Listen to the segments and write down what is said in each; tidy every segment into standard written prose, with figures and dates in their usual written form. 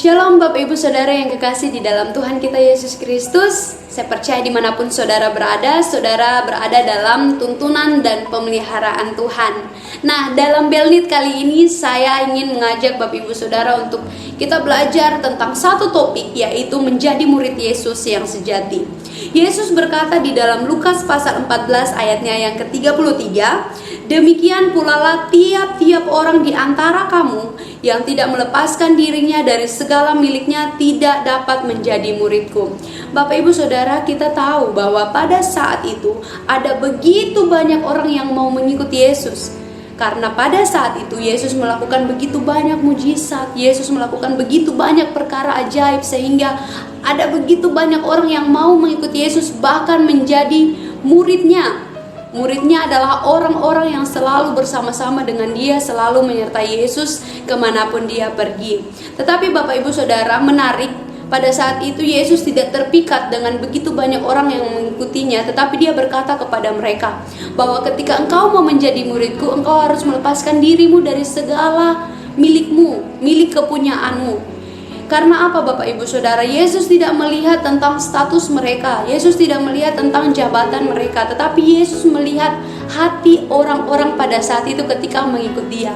Shalom Bapak Ibu Saudara yang kekasih di dalam Tuhan kita Yesus Kristus. Saya percaya dimanapun saudara berada dalam tuntunan dan pemeliharaan Tuhan. Nah, dalam Belnit kali ini saya ingin mengajak Bapak Ibu Saudara untuk kita belajar tentang satu topik, yaitu menjadi murid Yesus yang sejati. Yesus berkata di dalam Lukas pasal 14 ayatnya yang ke-33, "Demikian pulalah tiap-tiap orang di antara kamu yang tidak melepaskan dirinya dari segala miliknya tidak dapat menjadi muridku." Bapak Ibu Saudara, kita tahu bahwa pada saat itu ada begitu banyak orang yang mau mengikuti Yesus. Karena pada saat itu Yesus melakukan begitu banyak mujizat, Yesus melakukan begitu banyak perkara ajaib, sehingga ada begitu banyak orang yang mau mengikuti Yesus, bahkan menjadi muridnya. Muridnya adalah orang-orang yang selalu bersama-sama dengan dia, selalu menyertai Yesus kemanapun dia pergi. Tetapi Bapak Ibu Saudara, menarik, pada saat itu Yesus tidak terpikat dengan begitu banyak orang yang mengikutinya, tetapi dia berkata kepada mereka bahwa ketika engkau mau menjadi muridku, engkau harus melepaskan dirimu dari segala milikmu, milik kepunyaanmu. Karena apa Bapak Ibu Saudara? Yesus tidak melihat tentang status mereka, Yesus tidak melihat tentang jabatan mereka, tetapi Yesus melihat hati orang-orang pada saat itu ketika mengikut dia.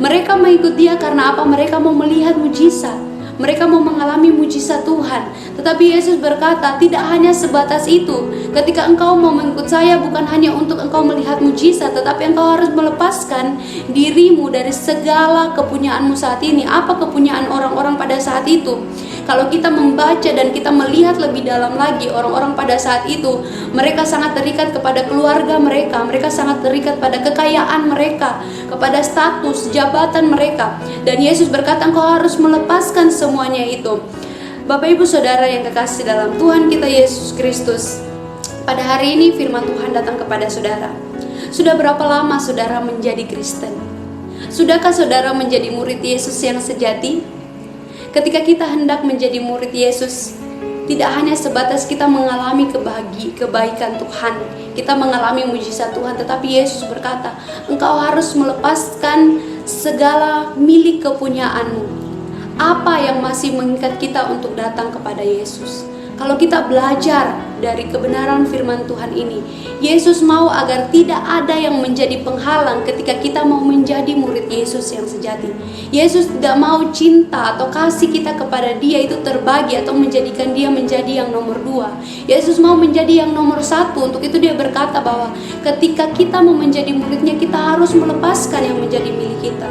Mereka mengikut dia karena apa? Mereka mau melihat mujizat, mereka mau mengalami mujizat Tuhan. Tetapi Yesus berkata, tidak hanya sebatas itu. Ketika engkau mau mengikut saya, bukan hanya untuk engkau melihat mujizat, tetapi engkau harus melepaskan dirimu dari segala kepunyaanmu saat ini. Apa kepunyaan orang-orang pada saat itu? Kalau kita membaca dan kita melihat lebih dalam lagi, orang-orang pada saat itu, mereka sangat terikat kepada keluarga mereka, mereka sangat terikat pada kekayaan mereka, kepada status, jabatan mereka. Dan Yesus berkata, engkau harus melepaskan semuanya itu. Bapak Ibu Saudara yang kekasih dalam Tuhan kita Yesus Kristus, pada hari ini firman Tuhan datang kepada saudara. Sudah berapa lama saudara menjadi Kristen? Sudahkah saudara menjadi murid Yesus yang sejati? Ketika kita hendak menjadi murid Yesus, tidak hanya sebatas kita mengalami kebaikan Tuhan, kita mengalami mujizat Tuhan, tetapi Yesus berkata, engkau harus melepaskan segala milik kepunyaanmu. Apa yang masih mengikat kita untuk datang kepada Yesus? Kalau kita belajar dari kebenaran firman Tuhan ini, Yesus mau agar tidak ada yang menjadi penghalang ketika kita mau menjadi murid Yesus yang sejati. Yesus tidak mau cinta atau kasih kita kepada dia itu terbagi atau menjadikan dia menjadi yang nomor 2. Yesus mau menjadi yang nomor 1. Untuk itu dia berkata bahwa ketika kita mau menjadi muridnya, kita harus melepaskan yang menjadi milik kita.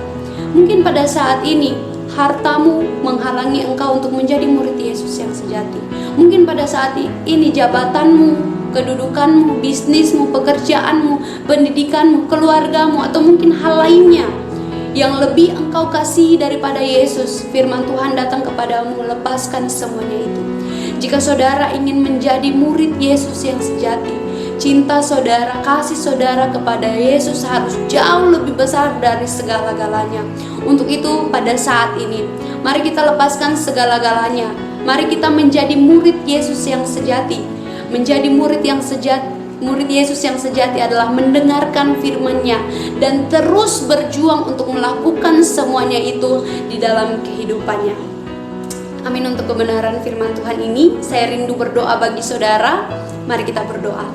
Mungkin pada saat ini hartamu menghalangi engkau untuk menjadi murid Yesus yang sejati. Mungkin pada saat ini jabatanmu, kedudukanmu, bisnismu, pekerjaanmu, pendidikanmu, keluargamu, atau mungkin hal lainnya yang lebih engkau kasihi daripada Yesus. Firman Tuhan datang kepadamu, lepaskan semuanya itu. Jika saudara ingin menjadi murid Yesus yang sejati, cinta saudara, kasih saudara kepada Yesus harus jauh lebih besar dari segala-galanya. Untuk itu pada saat ini, mari kita lepaskan segala-galanya. Mari kita menjadi murid Yesus yang sejati. Menjadi murid yang sejati, murid Yesus yang sejati adalah mendengarkan firman-Nya dan terus berjuang untuk melakukan semuanya itu di dalam kehidupannya. Amin untuk kebenaran firman Tuhan ini. Saya rindu berdoa bagi saudara. Mari kita berdoa.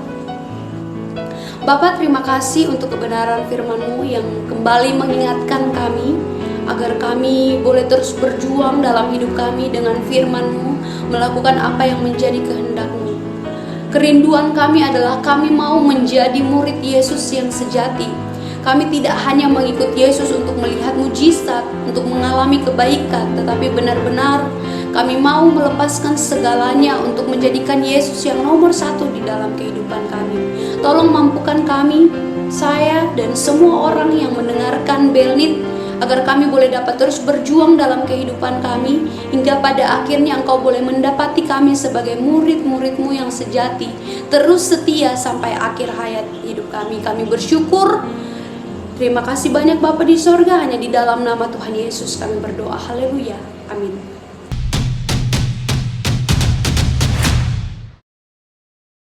Bapa, terima kasih untuk kebenaran firman-Mu yang kembali mengingatkan kami agar kami boleh terus berjuang dalam hidup kami dengan firman-Mu, melakukan apa yang menjadi kehendak-Mu. Kerinduan kami adalah kami mau menjadi murid Yesus yang sejati. Kami tidak hanya mengikut Yesus untuk melihat mujizat, untuk mengalami kebaikan, tetapi benar-benar kami mau melepaskan segalanya untuk menjadikan Yesus yang nomor 1 di dalam kehidupan kami. Tolong mampukan kami, saya dan semua orang yang mendengarkan Belnit, agar kami boleh dapat terus berjuang dalam kehidupan kami, hingga pada akhirnya Engkau boleh mendapati kami sebagai murid-murid-Mu yang sejati, terus setia sampai akhir hayat hidup kami. Kami bersyukur. Terima kasih banyak Bapa di sorga, hanya di dalam nama Tuhan Yesus kami berdoa. Haleluya. Amin.